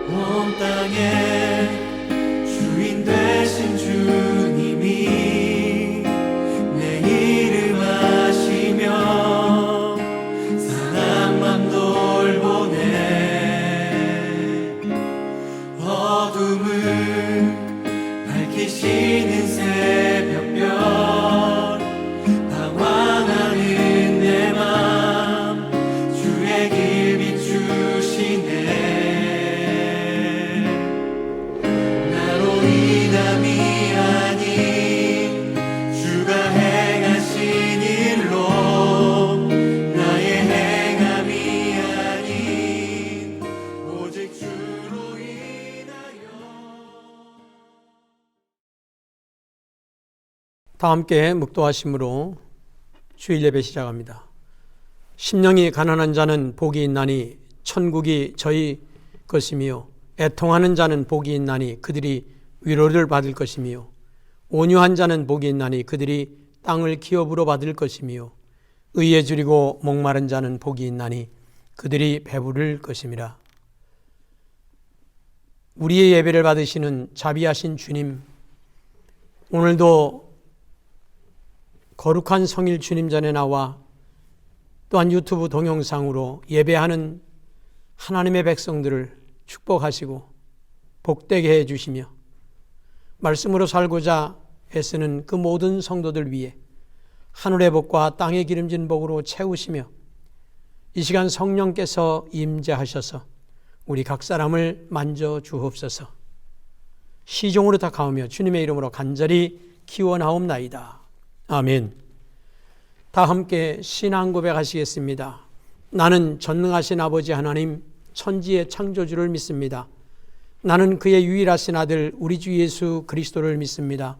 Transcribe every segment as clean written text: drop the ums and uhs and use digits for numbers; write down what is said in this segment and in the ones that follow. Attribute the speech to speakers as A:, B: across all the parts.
A: 온 땅의 주인 되신 주님이 내 이름 아시며 사랑만 돌보네. 어둠을 밝히시는 새벽별, 방황하는 내 맘 주의 길 비추시네. 나로 인함이 아닌 주가 행하신 일로, 나의 행함이 아닌 오직 주로 인하여.
B: 다 함께 묵도하심으로 주일 예배 시작합니다. 심령이 가난한 자는 복이 있나니 천국이 저희 것이며, 애통하는 자는 복이 있나니 그들이 위로를 받을 것이며, 온유한 자는 복이 있나니 그들이 땅을 기업으로 받을 것이며, 의에 줄이고 목마른 자는 복이 있나니 그들이 배부를 것임이라. 우리의 예배를 받으시는 자비하신 주님, 오늘도 거룩한 성일 주님 전에 나와 또한 유튜브 동영상으로 예배하는 하나님의 백성들을 축복하시고 복되게 해주시며, 말씀으로 살고자 애쓰는 그 모든 성도들 위해 하늘의 복과 땅의 기름진 복으로 채우시며, 이 시간 성령께서 임재하셔서 우리 각 사람을 만져 주옵소서. 시종으로 다가오며 주님의 이름으로 간절히 기원하옵나이다. 아멘. 다 함께 신앙 고백하시겠습니다. 나는 전능하신 아버지 하나님, 천지의 창조주를 믿습니다. 나는 그의 유일하신 아들 우리 주 예수 그리스도를 믿습니다.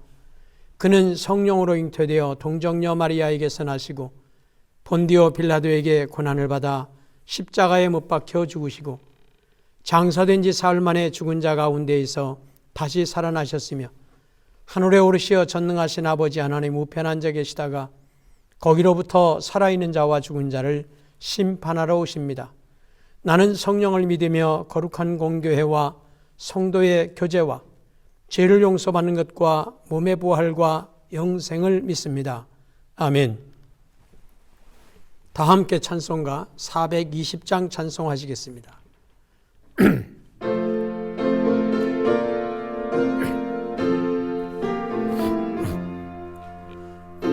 B: 그는 성령으로 잉태되어 동정녀 마리아에게서 나시고 본디오 빌라도에게 고난을 받아 십자가에 못 박혀 죽으시고 장사된 지 사흘 만에 죽은 자 가운데에서 다시 살아나셨으며, 하늘에 오르시어 전능하신 아버지 하나님 우편에 앉아 계시다가 거기로부터 살아있는 자와 죽은 자를 심판하러 오십니다. 나는 성령을 믿으며 거룩한 공교회와 성도의 교제와 죄를 용서받는 것과 몸의 부활과 영생을 믿습니다. 아멘. 다 함께 찬송가 420장 찬송하시겠습니다.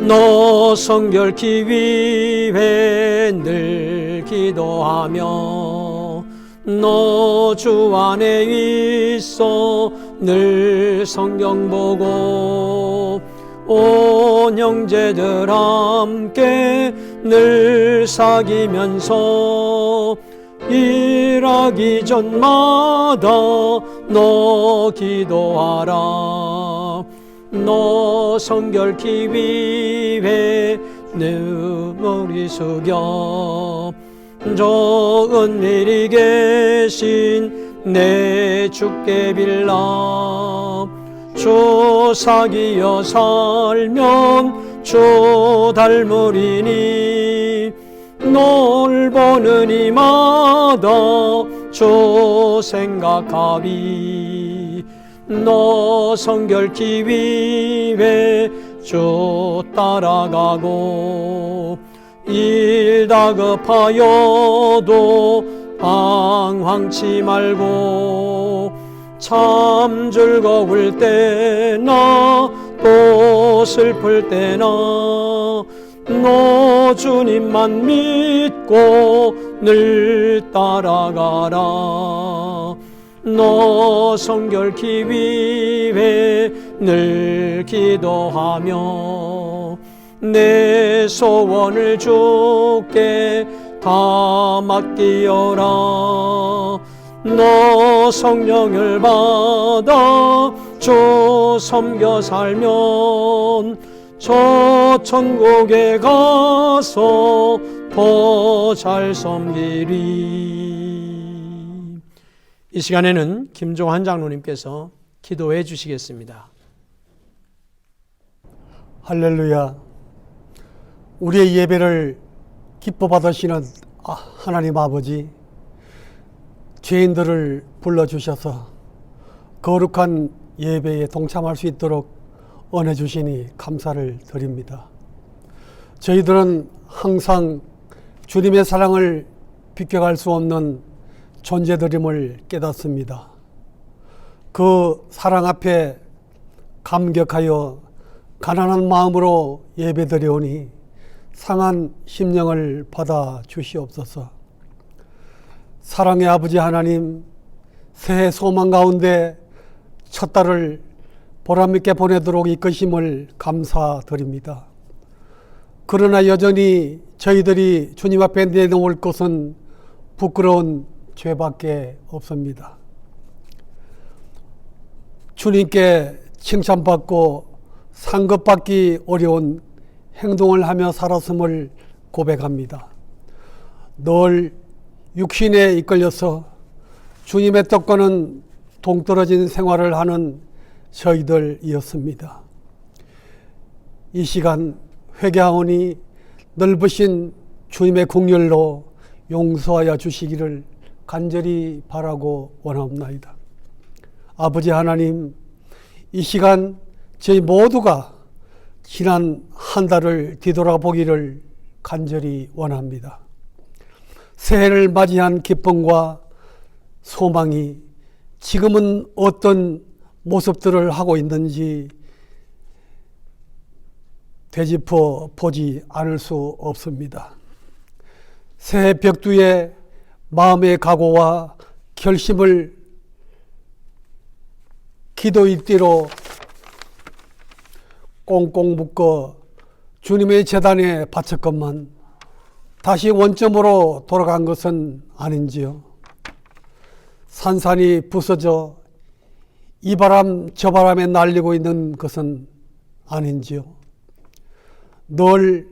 B: 너 성결케 위해 늘 기도하며, 너 주 안에 있어 늘 성경 보고, 온 형제들 함께 늘 사귀면서 일하기 전마다 너 기도하라. 너 성결케 위해 늘 머리 숙여, 저 은밀히 계신 내 주께 빌라. 주 사귀어 살면 주 닮으리니, 널 보는 이마다 주 생각하리. 너 성결케 위해 주 따라가고, 일 다급하여도 방황치 말고, 참 즐거울 때나 또 슬플 때나 너 주님만 믿고 늘 따라가라. 너 성결케 위해 늘 기도하며, 내 소원을 주께 다 맡기어라. 너 성령을 받아 주 섬겨 살면 저 천국에 가서 더 잘 섬기리. 이 시간에는 김종환 장로님께서 기도해 주시겠습니다.
C: 할렐루야. 우리의 예배를 기뻐 받으시는 하나님 아버지, 죄인들을 불러주셔서 거룩한 예배에 동참할 수 있도록 은혜 주시니 감사를 드립니다. 저희들은 항상 주님의 사랑을 비껴갈 수 없는 존재들임을 깨닫습니다. 그 사랑 앞에 감격하여 가난한 마음으로 예배드리오니 상한 심령을 받아 주시옵소서. 사랑의 아버지 하나님, 새해 소망 가운데 첫 달을 보람있게 보내도록 이끄심을 감사드립니다. 그러나 여전히 저희들이 주님 앞에 내놓을 것은 부끄러운 죄밖에 없습니다. 주님께 칭찬받고 상급받기 어려운 행동을 하며 살았음을 고백합니다. 늘 육신에 이끌려서 주님의 뜻과는 동떨어진 생활을 하는 저희들이었습니다. 이 시간 회개하오니 넓으신 주님의 긍휼로 용서하여 주시기를 간절히 바라고 원하옵나이다. 아버지 하나님, 이 시간 저희 모두가 지난 한 달을 뒤돌아보기를 간절히 원합니다. 새해를 맞이한 기쁨과 소망이 지금은 어떤 모습들을 하고 있는지 되짚어 보지 않을 수 없습니다. 새해 벽두에 마음의 각오와 결심을 기도의 띠로 꽁꽁 묶어 주님의 제단에 바쳤건만 다시 원점으로 돌아간 것은 아닌지요. 산산이 부서져 이 바람 저 바람에 날리고 있는 것은 아닌지요. 늘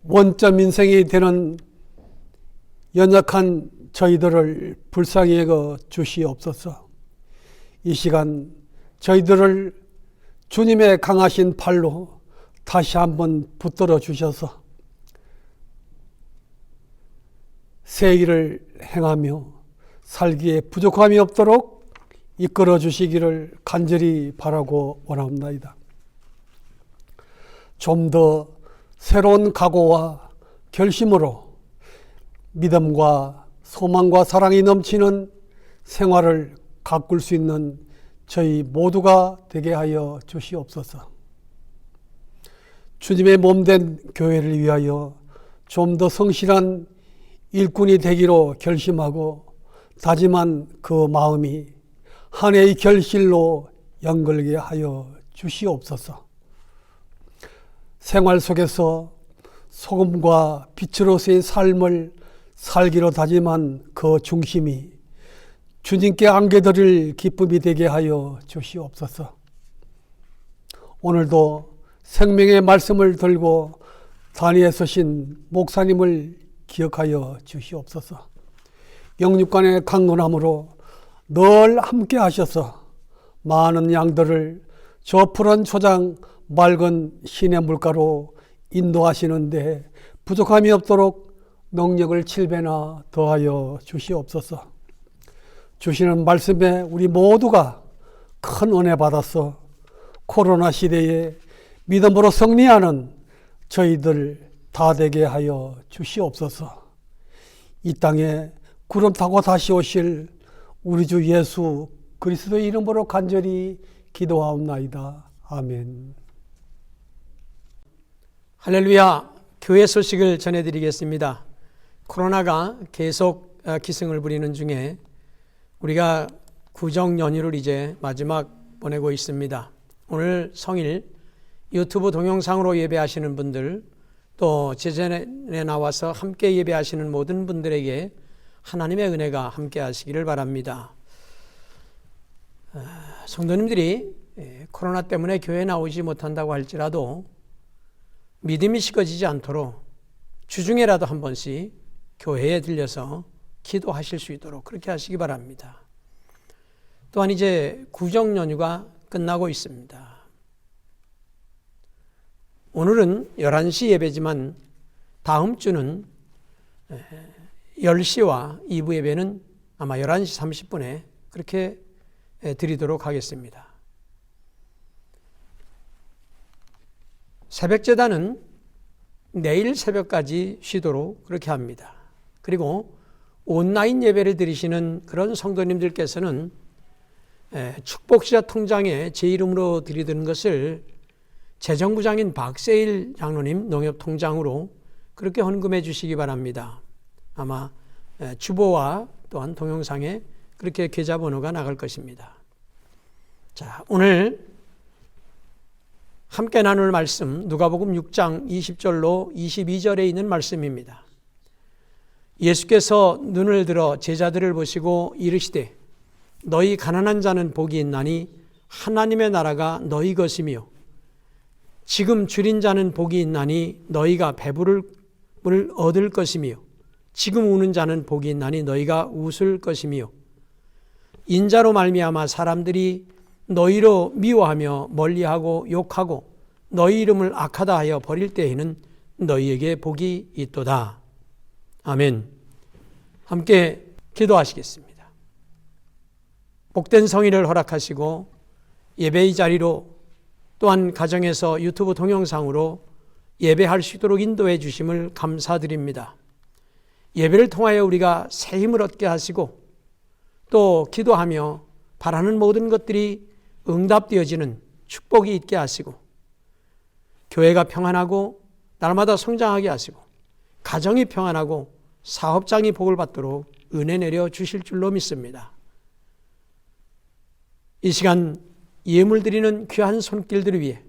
C: 원점 인생이 되는 연약한 저희들을 불쌍히 여겨 주시옵소서. 이 시간 저희들을 주님의 강하신 팔로 다시 한번 붙들어 주셔서 새 일을 행하며 살기에 부족함이 없도록 이끌어 주시기를 간절히 바라고 원합니다. 좀 더 새로운 각오와 결심으로 믿음과 소망과 사랑이 넘치는 생활을 가꿀 수 있는 저희 모두가 되게 하여 주시옵소서. 주님의 몸된 교회를 위하여 좀 더 성실한 일꾼이 되기로 결심하고 다짐한 그 마음이 한 해의 결실로 연결게 하여 주시옵소서. 생활 속에서 소금과 빛으로서의 삶을 살기로 다짐한 그 중심이 주님께 안겨드릴 기쁨이 되게 하여 주시옵소서. 오늘도 생명의 말씀을 들고 단위에 서신 목사님을 기억하여 주시옵소서. 영육간의 강건함으로 늘 함께 하셔서 많은 양들을 저 푸른 초장 맑은 시내 물가로 인도하시는데 부족함이 없도록 능력을 7배나 더하여 주시옵소서. 주시는 말씀에 우리 모두가 큰 은혜 받아서 코로나 시대에 믿음으로 승리하는 저희들 다 되게 하여 주시옵소서. 이 땅에 구름 타고 다시 오실 우리 주 예수 그리스도의 이름으로 간절히 기도하옵나이다. 아멘.
B: 할렐루야. 교회 소식을 전해드리겠습니다. 코로나가 계속 기승을 부리는 중에 우리가 구정 연휴를 이제 마지막 보내고 있습니다. 오늘 성일 유튜브 동영상으로 예배하시는 분들, 또 제전에 나와서 함께 예배하시는 모든 분들에게 하나님의 은혜가 함께 하시기를 바랍니다. 성도님들이 코로나 때문에 교회에 나오지 못한다고 할지라도 믿음이 식어지지 않도록 주중에라도 한 번씩 교회에 들려서 기도하실 수 있도록 그렇게 하시기 바랍니다. 또한 이제 구정 연휴가 끝나고 있습니다. 오늘은 11시 예배지만 다음 주는 10시와 2부 예배는 아마 11시 30분에 그렇게 드리도록 하겠습니다. 새벽제단은 내일 새벽까지 쉬도록 그렇게 합니다. 그리고 온라인 예배를 드리시는 그런 성도님들께서는 축복시자 통장에 제 이름으로 드리는 것을 재정부장인 박세일 장로님 농협통장으로 그렇게 헌금해 주시기 바랍니다. 아마 주보와 또한 동영상에 그렇게 계좌번호가 나갈 것입니다. 자, 오늘 함께 나눌 말씀 누가복음 6장 20절로 22절에 있는 말씀입니다. 예수께서 눈을 들어 제자들을 보시고 이르시되 너희 가난한 자는 복이 있나니 하나님의 나라가 너희 것이며 지금 줄인 자는 복이 있나니 너희가 배부를 얻을 것이며 지금 우는 자는 복이 있나니 너희가 웃을 것이며 인자로 말미암아 사람들이 너희로 미워하며 멀리하고 욕하고 너희 이름을 악하다 하여 버릴 때에는 너희에게 복이 있도다. 아멘. 함께 기도하시겠습니다. 복된 성의를 허락하시고 예배의 자리로 또한 가정에서 유튜브 동영상으로 예배할 수 있도록 인도해 주심을 감사드립니다. 예배를 통하여 우리가 새 힘을 얻게 하시고 또 기도하며 바라는 모든 것들이 응답되어지는 축복이 있게 하시고 교회가 평안하고 날마다 성장하게 하시고 가정이 평안하고 사업장이 복을 받도록 은혜 내려 주실 줄로 믿습니다. 이 시간 예물 드리는 귀한 손길들을 위해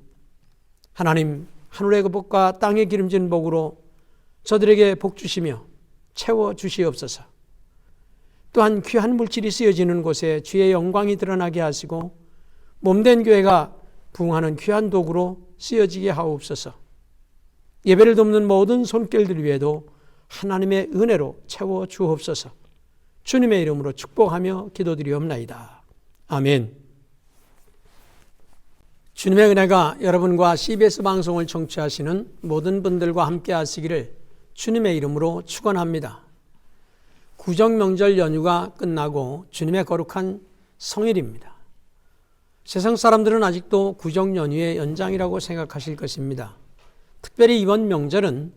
B: 하나님 하늘의 복과 땅의 기름진 복으로 저들에게 복 주시며 채워 주시옵소서. 또한 귀한 물질이 쓰여지는 곳에 주의 영광이 드러나게 하시고 몸된 교회가 부흥하는 귀한 도구로 쓰여지게 하옵소서. 예배를 돕는 모든 손길들 위에도 하나님의 은혜로 채워 주옵소서. 주님의 이름으로 축복하며 기도드리옵나이다. 아멘. 주님의 은혜가 여러분과 CBS 방송을 청취하시는 모든 분들과 함께 하시기를 주님의 이름으로 축원합니다. 구정명절 연휴가 끝나고 주님의 거룩한 성일입니다. 세상 사람들은 아직도 구정 연휴의 연장이라고 생각하실 것입니다. 특별히 이번 명절은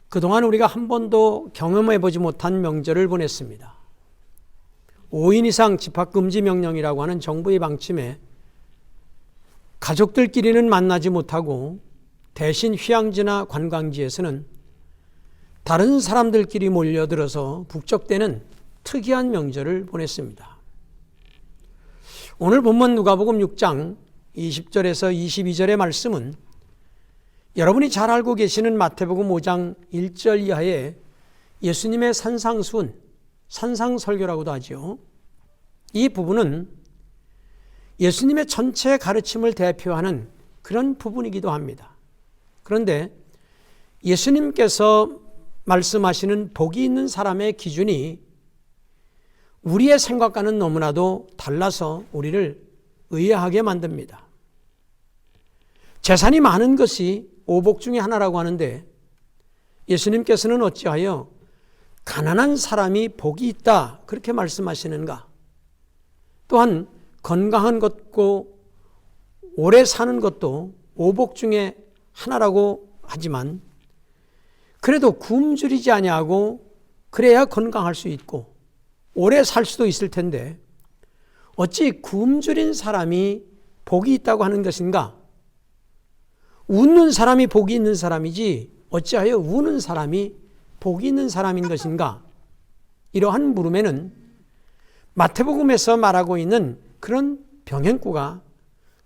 B: 그동안 우리가 한 번도 경험해보지 못한 명절을 보냈습니다. 5인 이상 집합금지 명령이라고 하는 정부의 방침에 가족들끼리는 만나지 못하고 대신 휴양지나 관광지에서는 다른 사람들끼리 몰려들어서 북적대는 특이한 명절을 보냈습니다. 오늘 본문 누가복음 6장 20절에서 22절의 말씀은 여러분이 잘 알고 계시는 마태복음 5장 1절 이하의 예수님의 산상수훈, 산상설교라고도 하죠. 이 부분은 예수님의 전체 가르침을 대표하는 그런 부분이기도 합니다. 그런데 예수님께서 말씀하시는 복이 있는 사람의 기준이 우리의 생각과는 너무나도 달라서 우리를 의아하게 만듭니다. 재산이 많은 것이 오복 중에 하나라고 하는데 예수님께서는 어찌하여 가난한 사람이 복이 있다 그렇게 말씀하시는가? 또한 건강한 것고 오래 사는 것도 오복 중에 하나라고 하지만 그래도 굶주리지 아니하고 그래야 건강할 수 있고 오래 살 수도 있을 텐데 어찌 굶주린 사람이 복이 있다고 하는 것인가? 웃는 사람이 복이 있는 사람이지 어찌하여 우는 사람이 복이 있는 사람인 것인가? 이러한 물음에는 마태복음에서 말하고 있는 그런 병행구가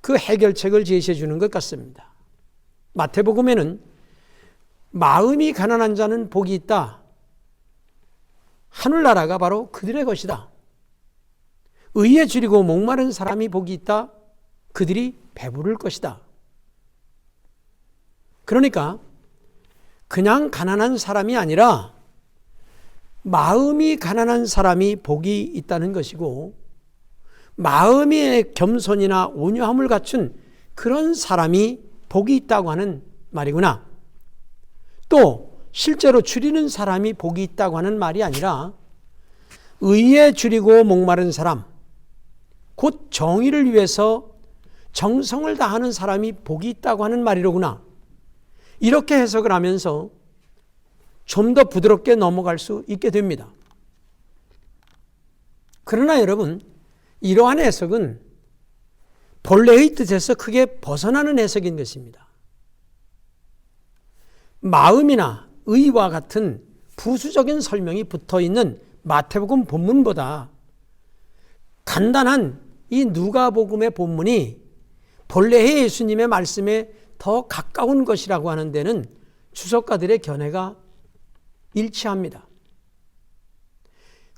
B: 그 해결책을 제시해 주는 것 같습니다. 마태복음에는 마음이 가난한 자는 복이 있다. 하늘나라가 바로 그들의 것이다. 의에 줄이고 목마른 사람이 복이 있다. 그들이 배부를 것이다. 그러니까 그냥 가난한 사람이 아니라 마음이 가난한 사람이 복이 있다는 것이고 마음의 겸손이나 온유함을 갖춘 그런 사람이 복이 있다고 하는 말이구나. 또 실제로 줄이는 사람이 복이 있다고 하는 말이 아니라 의에 줄이고 목마른 사람, 곧 정의를 위해서 정성을 다하는 사람이 복이 있다고 하는 말이로구나. 이렇게 해석을 하면서 좀 더 부드럽게 넘어갈 수 있게 됩니다. 그러나 여러분, 이러한 해석은 본래의 뜻에서 크게 벗어나는 해석인 것입니다. 마음이나 의와 같은 부수적인 설명이 붙어있는 마태복음 본문보다 간단한 이 누가복음의 본문이 본래의 예수님의 말씀에 더 가까운 것이라고 하는 데는 주석가들의 견해가 일치합니다.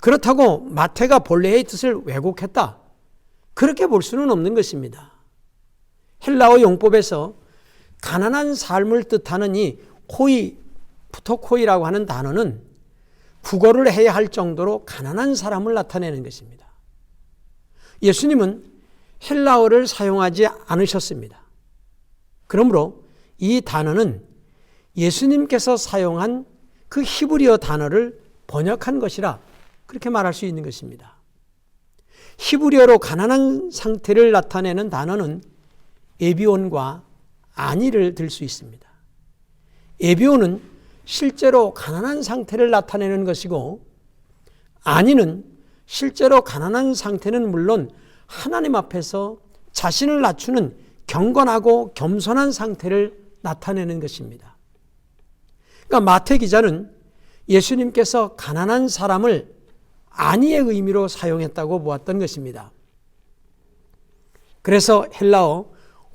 B: 그렇다고 마태가 본래의 뜻을 왜곡했다, 그렇게 볼 수는 없는 것입니다. 헬라어 용법에서 가난한 삶을 뜻하는 이 코이, 푸토코이라고 하는 단어는 국어를 해야 할 정도로 가난한 사람을 나타내는 것입니다. 예수님은 헬라어를 사용하지 않으셨습니다. 그러므로 이 단어는 예수님께서 사용한 그 히브리어 단어를 번역한 것이라 그렇게 말할 수 있는 것입니다. 히브리어로 가난한 상태를 나타내는 단어는 에비온과 아니를 들 수 있습니다. 에비온은 실제로 가난한 상태를 나타내는 것이고, 아니는 실제로 가난한 상태는 물론 하나님 앞에서 자신을 낮추는 경건하고 겸손한 상태를 나타내는 것입니다. 그러니까 마태 기자는 예수님께서 가난한 사람을 아니의 의미로 사용했다고 보았던 것입니다. 그래서 헬라어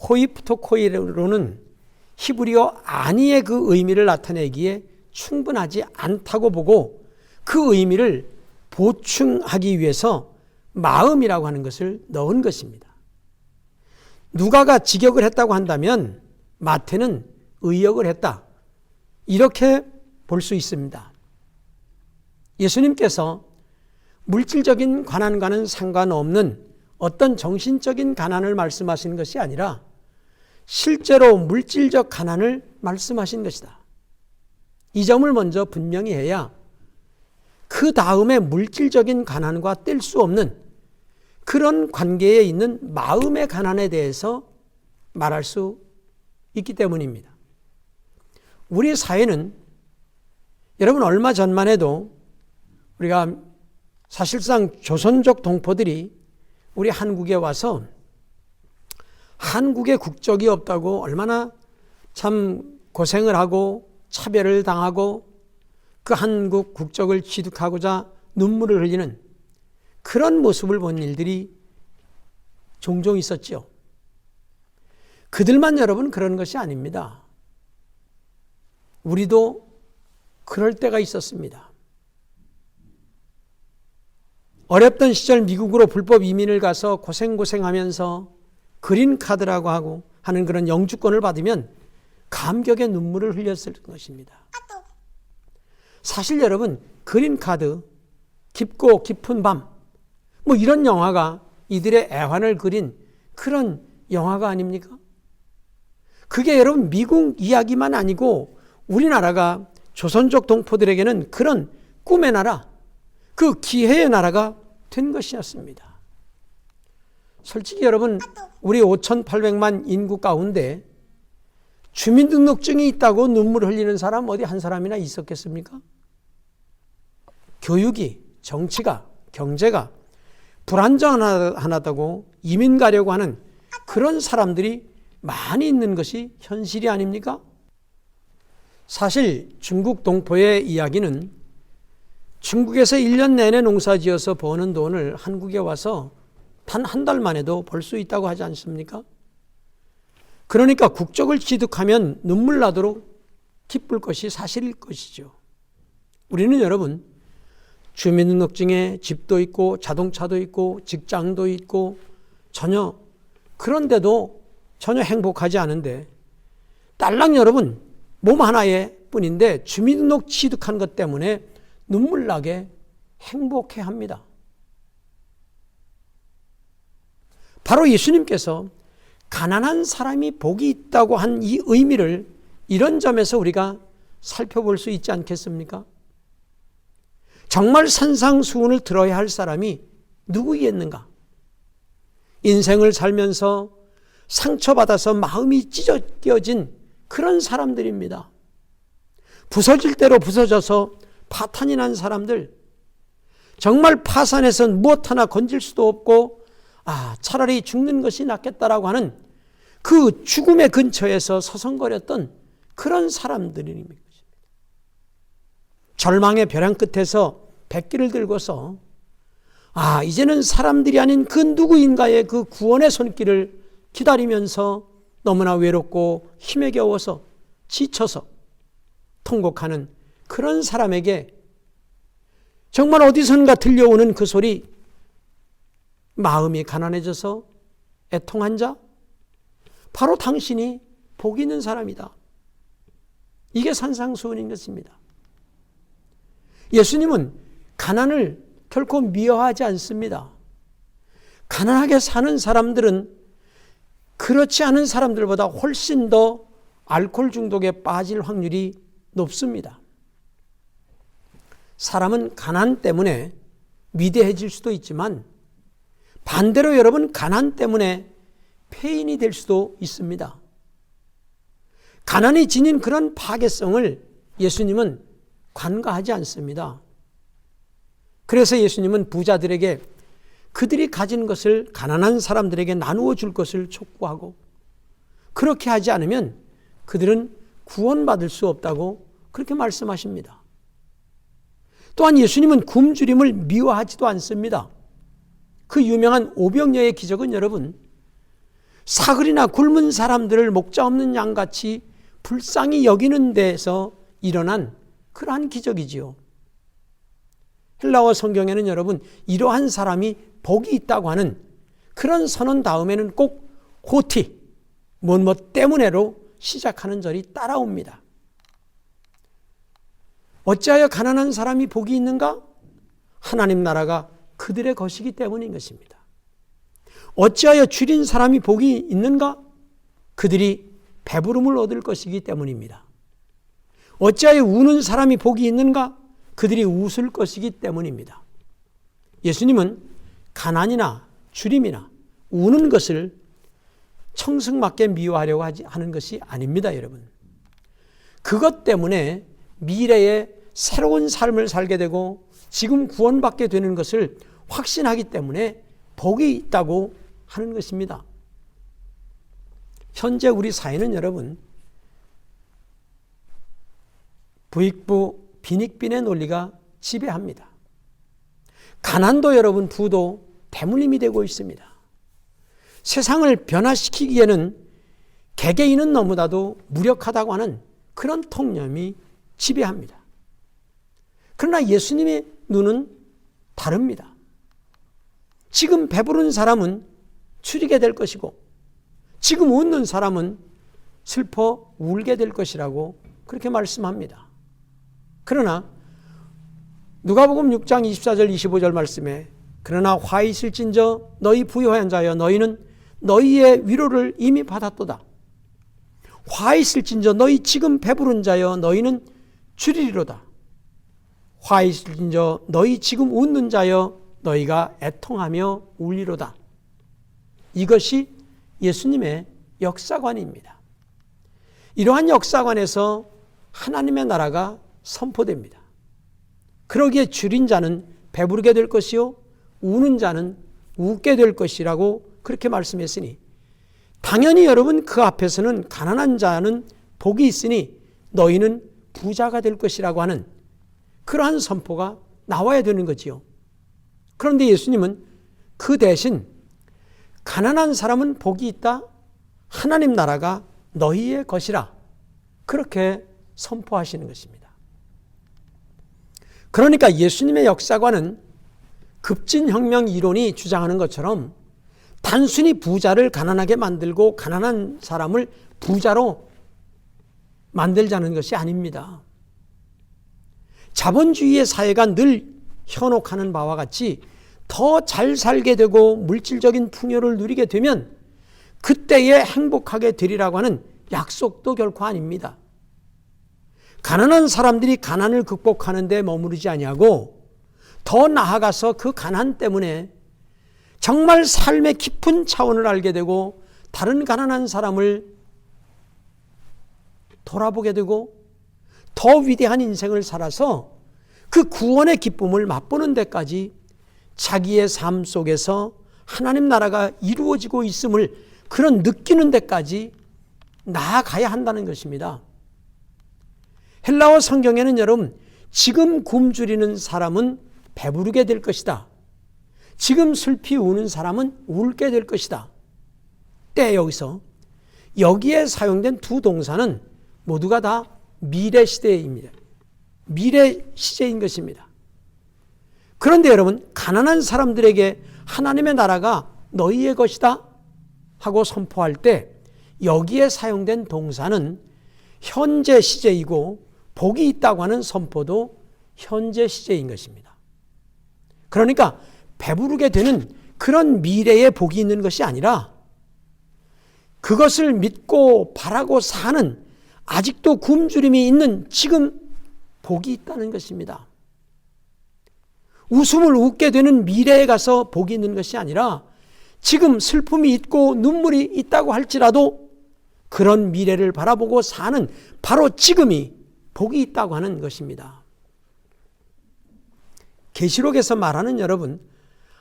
B: 호이프토코이로는 히브리어 아니의 그 의미를 나타내기에 충분하지 않다고 보고, 그 의미를 보충하기 위해서 마음이라고 하는 것을 넣은 것입니다. 누가가 직역을 했다고 한다면 마태는 의역을 했다, 이렇게 볼 수 있습니다. 예수님께서 물질적인 가난과는 상관없는 어떤 정신적인 가난을 말씀하신 것이 아니라 실제로 물질적 가난을 말씀하신 것이다. 이 점을 먼저 분명히 해야 그 다음에 물질적인 가난과 뗄 수 없는 그런 관계에 있는 마음의 가난에 대해서 말할 수 있기 때문입니다. 우리 사회는 여러분 얼마 전만 해도 우리가 사실상 조선족 동포들이 우리 한국에 와서 한국에 국적이 없다고 얼마나 참 고생을 하고 차별을 당하고 그 한국 국적을 취득하고자 눈물을 흘리는 그런 모습을 본 일들이 종종 있었죠. 그들만 여러분 그런 것이 아닙니다. 우리도 그럴 때가 있었습니다. 어렵던 시절 미국으로 불법 이민을 가서 고생하면서 그린카드라고 하고 하는 그런 영주권을 받으면 감격의 눈물을 흘렸을 것입니다. 사실 여러분, 그린카드, 깊고 깊은 밤, 뭐 이런 영화가 이들의 애환을 그린 그런 영화가 아닙니까? 그게 여러분 미국 이야기만 아니고 우리나라가 조선족 동포들에게는 그런 꿈의 나라, 그 기회의 나라가 된 것이었습니다. 솔직히 여러분, 우리 5,800만 인구 가운데 주민등록증이 있다고 눈물 흘리는 사람 어디 한 사람이나 있었겠습니까? 교육이, 정치가, 경제가 불안정하다고 이민 가려고 하는 그런 사람들이 많이 있는 것이 현실이 아닙니까? 사실 중국 동포의 이야기는 중국에서 1년 내내 농사지어서 버는 돈을 한국에 와서 단 한 달 만에도 벌 수 있다고 하지 않습니까? 그러니까 국적을 취득하면 눈물 나도록 기쁠 것이 사실일 것이죠. 우리는 여러분 주민등록증에 집도 있고 자동차도 있고 직장도 있고 그런데도 전혀 행복하지 않은데 딸랑 여러분 몸 하나에 뿐인데 주민등록 취득한 것 때문에 눈물 나게 행복해 합니다. 바로 예수님께서 가난한 사람이 복이 있다고 한 이 의미를 이런 점에서 우리가 살펴볼 수 있지 않겠습니까? 정말 산상수훈을 들어야 할 사람이 누구이겠는가? 인생을 살면서 상처받아서 마음이 찢어진 그런 사람들입니다. 부서질 대로 부서져서 파탄이 난 사람들, 정말 파산해서 무엇 하나 건질 수도 없고 차라리 죽는 것이 낫겠다라고 하는 그 죽음의 근처에서 서성거렸던 그런 사람들입니다. 절망의 벼랑 끝에서 백기를 들고서 이제는 사람들이 아닌 그 누구인가의 그 구원의 손길을 기다리면서 너무나 외롭고 힘에 겨워서 지쳐서 통곡하는 그런 사람에게 정말 어디선가 들려오는 그 소리, 마음이 가난해져서 애통한 자, 바로 당신이 복 있는 사람이다. 이게 산상수훈인 것입니다. 예수님은 가난을 결코 미워하지 않습니다. 가난하게 사는 사람들은 그렇지 않은 사람들보다 훨씬 더 알코올 중독에 빠질 확률이 높습니다. 사람은 가난 때문에 위대해질 수도 있지만 반대로 여러분, 가난 때문에 폐인이 될 수도 있습니다. 가난이 지닌 그런 파괴성을 예수님은 관가하지 않습니다. 그래서 예수님은 부자들에게 그들이 가진 것을 가난한 사람들에게 나누어 줄 것을 촉구하고, 그렇게 하지 않으면 그들은 구원받을 수 없다고 그렇게 말씀하십니다. 또한 예수님은 굶주림을 미워하지도 않습니다. 그 유명한 오병여의 기적은 여러분, 사글이나 굶은 사람들을 목자 없는 양같이 불쌍히 여기는 데서 일어난 그러한 기적이지요. 헬라어 성경에는 여러분, 이러한 사람이 복이 있다고 하는 그런 선언 다음에는 꼭 호티, 무엇 때문에로 시작하는 절이 따라옵니다. 어찌하여 가난한 사람이 복이 있는가? 하나님 나라가 그들의 것이기 때문인 것입니다. 어찌하여 줄인 사람이 복이 있는가? 그들이 배부름을 얻을 것이기 때문입니다. 어찌하여 우는 사람이 복이 있는가? 그들이 웃을 것이기 때문입니다. 예수님은 가난이나 줄임이나 우는 것을 청승맞게 미워하려고 하는 것이 아닙니다, 여러분. 그것 때문에 미래에 새로운 삶을 살게 되고 지금 구원받게 되는 것을 확신하기 때문에 복이 있다고 하는 것입니다. 현재 우리 사회는 여러분, 부익부 빈익빈의 논리가 지배합니다. 가난도 여러분, 부도 대물림이 되고 있습니다. 세상을 변화시키기에는 개개인은 너무나도 무력하다고 하는 그런 통념이 지배합니다. 그러나 예수님의 눈은 다릅니다. 지금 배부른 사람은 추리게 될 것이고, 지금 웃는 사람은 슬퍼 울게 될 것이라고 그렇게 말씀합니다. 그러나 누가복음 6장 24절 25절 말씀에, 그러나 화 있을진저 너희 부요한 자여 너희는 너희의 위로를 이미 받았도다. 화 있을진저 너희 지금 배부른 자여 너희는 줄이리로다. 화 있을진저 너희 지금 웃는 자여 너희가 애통하며 울리로다. 이것이 예수님의 역사관입니다. 이러한 역사관에서 하나님의 나라가 선포됩니다. 그러기에 줄인 자는 배부르게 될 것이요 우는 자는 웃게 될 것이라고 그렇게 말씀했으니, 당연히 여러분 그 앞에서는 가난한 자는 복이 있으니 너희는 부자가 될 것이라고 하는 그러한 선포가 나와야 되는 거지요. 그런데 예수님은 그 대신 가난한 사람은 복이 있다, 하나님 나라가 너희의 것이라, 그렇게 선포하시는 것입니다. 그러니까 예수님의 역사관은 급진혁명 이론이 주장하는 것처럼 단순히 부자를 가난하게 만들고 가난한 사람을 부자로 만들자는 것이 아닙니다. 자본주의의 사회가 늘 현혹하는 바와 같이 더 잘 살게 되고 물질적인 풍요를 누리게 되면 그때에 행복하게 되리라고 하는 약속도 결코 아닙니다. 가난한 사람들이 가난을 극복하는 데 머무르지 아니하고 더 나아가서 그 가난 때문에 정말 삶의 깊은 차원을 알게 되고 다른 가난한 사람을 돌아보게 되고 더 위대한 인생을 살아서 그 구원의 기쁨을 맛보는 데까지 자기의 삶 속에서 하나님 나라가 이루어지고 있음을 그런 느끼는 데까지 나아가야 한다는 것입니다. 헬라어 성경에는 여러분 지금 굶주리는 사람은 배부르게 될 것이다. 지금 슬피 우는 사람은 울게 될 것이다. 때 여기에 사용된 두 동사는 모두가 다 미래 시제입니다. 미래 시제인 것입니다. 그런데 여러분 가난한 사람들에게 하나님의 나라가 너희의 것이다 하고 선포할 때 여기에 사용된 동사는 현재 시제이고 복이 있다고 하는 선포도 현재 시제인 것입니다. 그러니까 배부르게 되는 그런 미래의 복이 있는 것이 아니라 그것을 믿고 바라고 사는 아직도 굶주림이 있는 지금 복이 있다는 것입니다. 웃음을 웃게 되는 미래에 가서 복이 있는 것이 아니라 지금 슬픔이 있고 눈물이 있다고 할지라도 그런 미래를 바라보고 사는 바로 지금이 복이 있다고 하는 것입니다. 계시록에서 말하는 여러분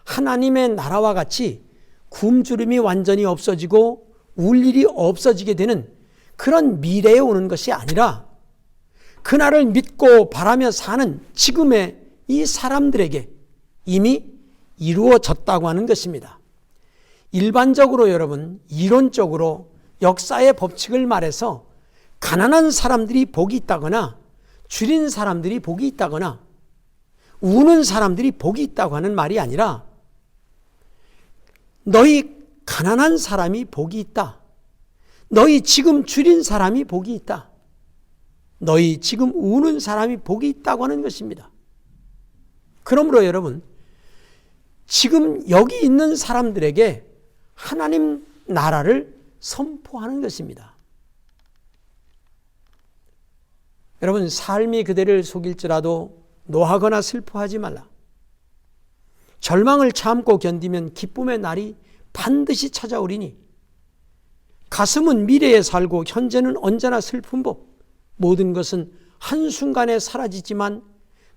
B: 하나님의 나라와 같이 굶주림이 완전히 없어지고 울 일이 없어지게 되는 그런 미래에 오는 것이 아니라 그날을 믿고 바라며 사는 지금의 이 사람들에게 이미 이루어졌다고 하는 것입니다. 일반적으로 여러분 이론적으로 역사의 법칙을 말해서 가난한 사람들이 복이 있다거나 줄인 사람들이 복이 있다거나 우는 사람들이 복이 있다고 하는 말이 아니라 너희 가난한 사람이 복이 있다. 너희 지금 줄인 사람이 복이 있다. 너희 지금 우는 사람이 복이 있다고 하는 것입니다. 그러므로 여러분 지금 여기 있는 사람들에게 하나님 나라를 선포하는 것입니다. 여러분 삶이 그대를 속일지라도 노하거나 슬퍼하지 말라. 절망을 참고 견디면 기쁨의 날이 반드시 찾아오리니 가슴은 미래에 살고 현재는 언제나 슬픈 법. 모든 것은 한순간에 사라지지만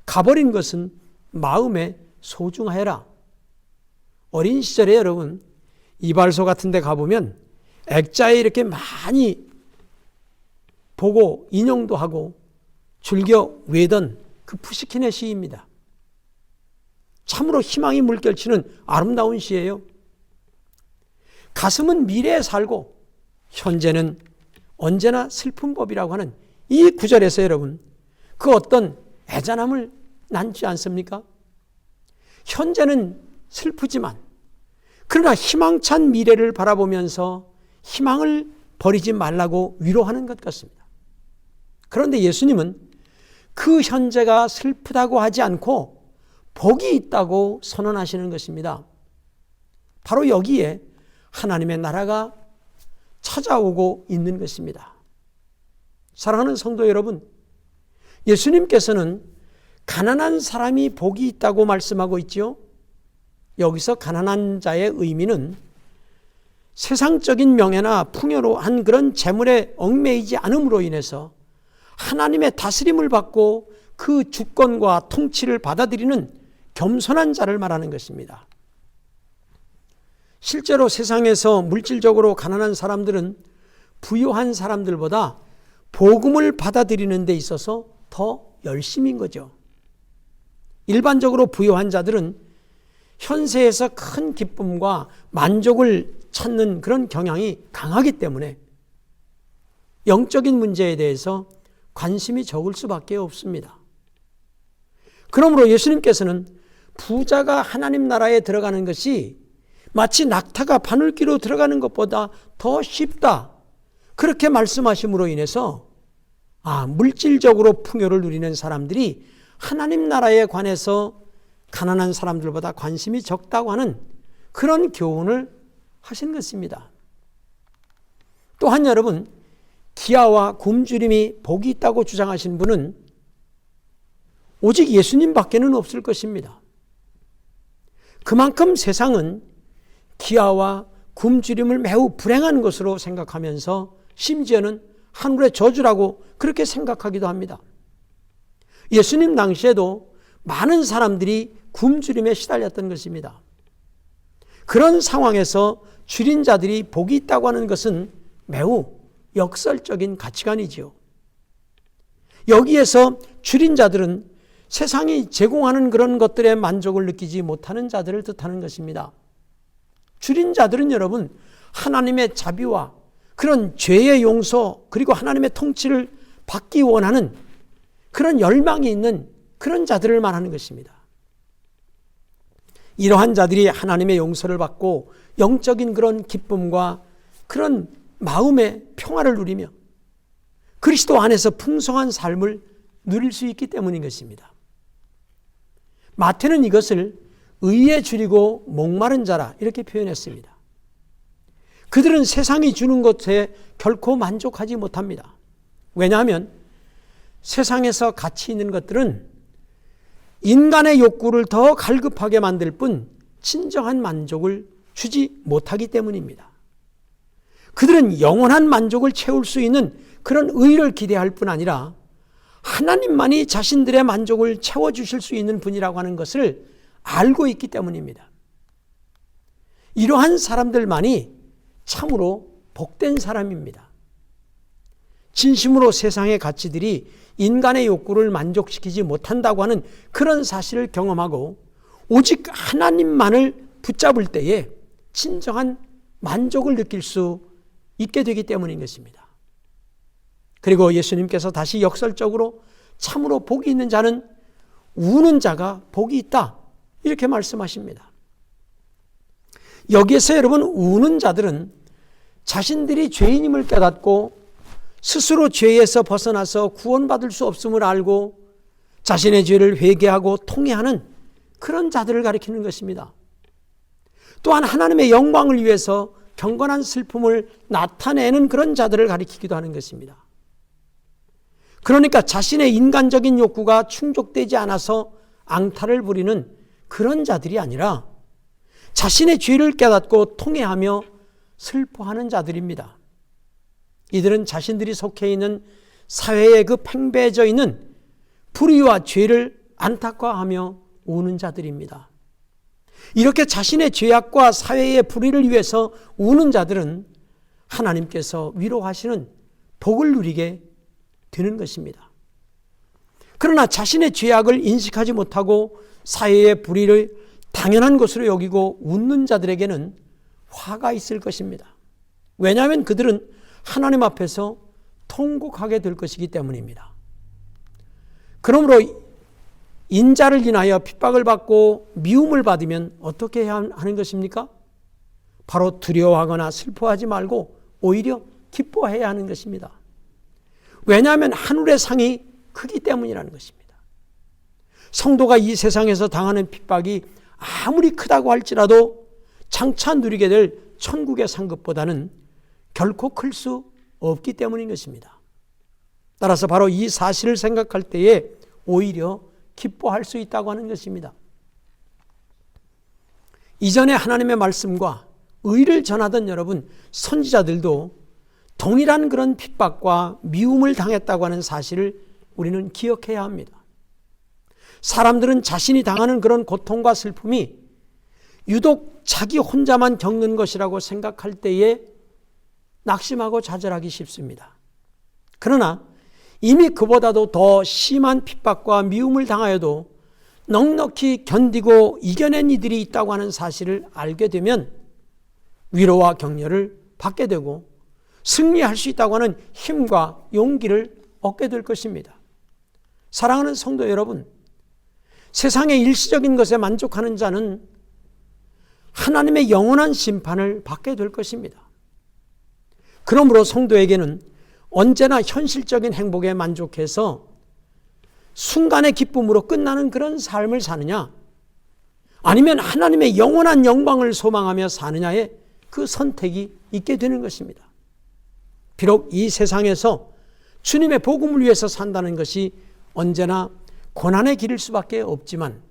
B: 가버린 것은 마음에 소중하여라. 어린 시절에 여러분 이발소 같은 데 가보면 액자에 이렇게 많이 보고 인용도 하고 즐겨 외던 그 푸시킨의 시입니다. 참으로 희망이 물결치는 아름다운 시예요. 가슴은 미래에 살고 현재는 언제나 슬픈 법이라고 하는 이 구절에서 여러분 그 어떤 애잔함을 낳지 않습니까? 현재는 슬프지만 그러나 희망찬 미래를 바라보면서 희망을 버리지 말라고 위로하는 것 같습니다. 그런데 예수님은 그 현재가 슬프다고 하지 않고 복이 있다고 선언하시는 것입니다. 바로 여기에 하나님의 나라가 찾아오고 있는 것입니다. 사랑하는 성도 여러분, 예수님께서는 가난한 사람이 복이 있다고 말씀하고 있지요. 여기서 가난한 자의 의미는 세상적인 명예나 풍요로한 그런 재물에 얽매이지 않음으로 인해서 하나님의 다스림을 받고 그 주권과 통치를 받아들이는 겸손한 자를 말하는 것입니다. 실제로 세상에서 물질적으로 가난한 사람들은 부유한 사람들보다 복음을 받아들이는 데 있어서 더 열심인 거죠. 일반적으로 부유한 자들은 현세에서 큰 기쁨과 만족을 찾는 그런 경향이 강하기 때문에 영적인 문제에 대해서 관심이 적을 수밖에 없습니다. 그러므로 예수님께서는 부자가 하나님 나라에 들어가는 것이 마치 낙타가 바늘귀로 들어가는 것보다 더 쉽다. 그렇게 말씀하심으로 인해서 물질적으로 풍요를 누리는 사람들이 하나님 나라에 관해서 가난한 사람들보다 관심이 적다고 하는 그런 교훈을 하신 것입니다. 또한 여러분, 기아와 굶주림이 복이 있다고 주장하신 분은 오직 예수님 밖에는 없을 것입니다. 그만큼 세상은 기아와 굶주림을 매우 불행한 것으로 생각하면서 심지어는 하늘의 저주라고 그렇게 생각하기도 합니다. 예수님 당시에도 많은 사람들이 굶주림에 시달렸던 것입니다. 그런 상황에서 줄인 자들이 복이 있다고 하는 것은 매우 역설적인 가치관이지요. 여기에서 줄인 자들은 세상이 제공하는 그런 것들에 만족을 느끼지 못하는 자들을 뜻하는 것입니다. 줄인 자들은 여러분, 하나님의 자비와 그런 죄의 용서 그리고 하나님의 통치를 받기 원하는 그런 열망이 있는 그런 자들을 말하는 것입니다. 이러한 자들이 하나님의 용서를 받고 영적인 그런 기쁨과 그런 마음의 평화를 누리며 그리스도 안에서 풍성한 삶을 누릴 수 있기 때문인 것입니다. 마태는 이것을 의에 줄이고 목마른 자라 이렇게 표현했습니다. 그들은 세상이 주는 것에 결코 만족하지 못합니다. 왜냐하면 세상에서 가치 있는 것들은 인간의 욕구를 더 갈급하게 만들 뿐 진정한 만족을 주지 못하기 때문입니다. 그들은 영원한 만족을 채울 수 있는 그런 의를 기대할 뿐 아니라 하나님만이 자신들의 만족을 채워주실 수 있는 분이라고 하는 것을 알고 있기 때문입니다. 이러한 사람들만이 참으로 복된 사람입니다. 진심으로 세상의 가치들이 인간의 욕구를 만족시키지 못한다고 하는 그런 사실을 경험하고 오직 하나님만을 붙잡을 때에 진정한 만족을 느낄 수 있게 되기 때문인 것입니다. 그리고 예수님께서 다시 역설적으로 참으로 복이 있는 자는 우는 자가 복이 있다 이렇게 말씀하십니다. 여기에서 여러분, 우는 자들은 자신들이 죄인임을 깨닫고 스스로 죄에서 벗어나서 구원받을 수 없음을 알고 자신의 죄를 회개하고 통회하는 그런 자들을 가리키는 것입니다. 또한 하나님의 영광을 위해서 경건한 슬픔을 나타내는 그런 자들을 가리키기도 하는 것입니다. 그러니까 자신의 인간적인 욕구가 충족되지 않아서 앙탈을 부리는 그런 자들이 아니라 자신의 죄를 깨닫고 통회하며 슬퍼하는 자들입니다. 이들은 자신들이 속해 있는 사회에 그 팽배해져 있는 불의와 죄를 안타까워하며 우는 자들입니다. 이렇게 자신의 죄악과 사회의 불의를 위해서 우는 자들은 하나님께서 위로하시는 복을 누리게 되는 것입니다. 그러나 자신의 죄악을 인식하지 못하고 사회의 불의를 당연한 것으로 여기고 웃는 자들에게는 화가 있을 것입니다. 왜냐하면 그들은 하나님 앞에서 통곡하게 될 것이기 때문입니다. 그러므로 인자를 인하여 핍박을 받고 미움을 받으면 어떻게 해야 하는 것입니까? 바로 두려워하거나 슬퍼하지 말고 오히려 기뻐해야 하는 것입니다. 왜냐하면 하늘의 상이 크기 때문이라는 것입니다. 성도가 이 세상에서 당하는 핍박이 아무리 크다고 할지라도 장차 누리게 될 천국의 상급보다는 결코 클 수 없기 때문인 것입니다. 따라서 바로 이 사실을 생각할 때에 오히려 기뻐할 수 있다고 하는 것입니다. 이전에 하나님의 말씀과 의를 전하던 여러분 선지자들도 동일한 그런 핍박과 미움을 당했다고 하는 사실을 우리는 기억해야 합니다. 사람들은 자신이 당하는 그런 고통과 슬픔이 유독 자기 혼자만 겪는 것이라고 생각할 때에 낙심하고 좌절하기 쉽습니다. 그러나 이미 그보다도 더 심한 핍박과 미움을 당하여도 넉넉히 견디고 이겨낸 이들이 있다고 하는 사실을 알게 되면 위로와 격려를 받게 되고 승리할 수 있다고 하는 힘과 용기를 얻게 될 것입니다. 사랑하는 성도 여러분, 세상의 일시적인 것에 만족하는 자는 하나님의 영원한 심판을 받게 될 것입니다. 그러므로 성도에게는 언제나 현실적인 행복에 만족해서 순간의 기쁨으로 끝나는 그런 삶을 사느냐, 아니면 하나님의 영원한 영광을 소망하며 사느냐의 그 선택이 있게 되는 것입니다. 비록 이 세상에서 주님의 복음을 위해서 산다는 것이 언제나 고난의 길일 수밖에 없지만,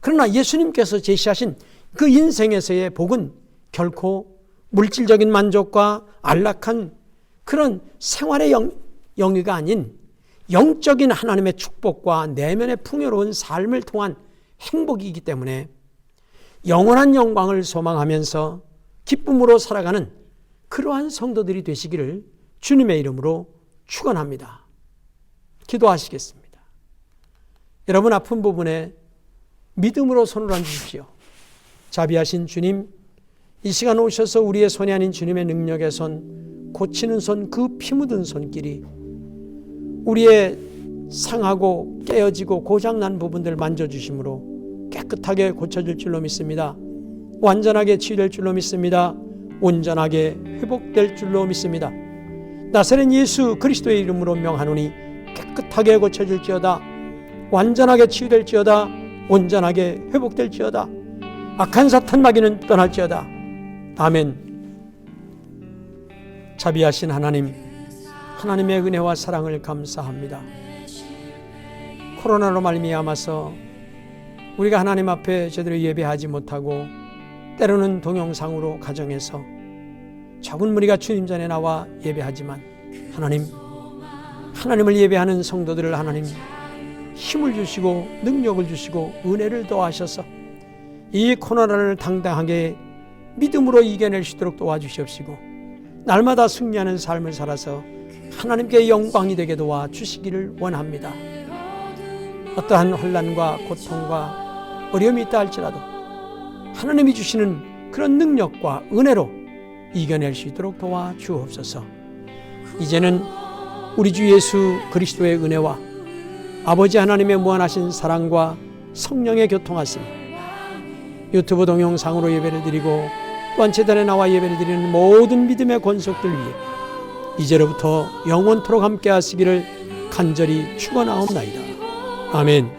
B: 그러나 예수님께서 제시하신 그 인생에서의 복은 결코 물질적인 만족과 안락한 그런 생활의 영위가 아닌 영적인 하나님의 축복과 내면의 풍요로운 삶을 통한 행복이기 때문에 영원한 영광을 소망하면서 기쁨으로 살아가는 그러한 성도들이 되시기를 주님의 이름으로 축원합니다. 기도하시겠습니다. 여러분 아픈 부분에 믿음으로 손을 얹으십시오. 자비하신 주님, 이 시간 오셔서 우리의 손이 아닌 주님의 능력의 손, 고치는 손, 그 피 묻은 손길이 우리의 상하고 깨어지고 고장난 부분들 만져주심으로 깨끗하게 고쳐질 줄로 믿습니다. 완전하게 치유될 줄로 믿습니다. 온전하게 회복될 줄로 믿습니다. 나사렛 예수 그리스도의 이름으로 명하노니 깨끗하게 고쳐질지어다. 완전하게 치유될지어다. 온전하게 회복될지어다. 악한 사탄 마귀는 떠날지어다. 아멘. 자비하신 하나님, 하나님의 은혜와 사랑을 감사합니다. 코로나로 말미암아서 우리가 하나님 앞에 제대로 예배하지 못하고 때로는 동영상으로 가정에서 적은 무리가 주님 전에 나와 예배하지만 하나님을 예배하는 성도들을 하나님 힘을 주시고 능력을 주시고 은혜를 더하셔서 이 코로나를 당당하게 믿음으로 이겨낼 수 있도록 도와주시옵시고 날마다 승리하는 삶을 살아서 하나님께 영광이 되게 도와주시기를 원합니다. 어떠한 환난과 고통과 어려움이 있다 할지라도 하나님이 주시는 그런 능력과 은혜로 이겨낼 수 있도록 도와주옵소서. 이제는 우리 주 예수 그리스도의 은혜와 아버지 하나님의 무한하신 사랑과 성령의 교통하심, 유튜브 동영상으로 예배를 드리고 또한 제단에 나와 예배를 드리는 모든 믿음의 권속들 위해 이제로부터 영원토록 함께 하시기를 간절히 축원하옵나이다. 아멘.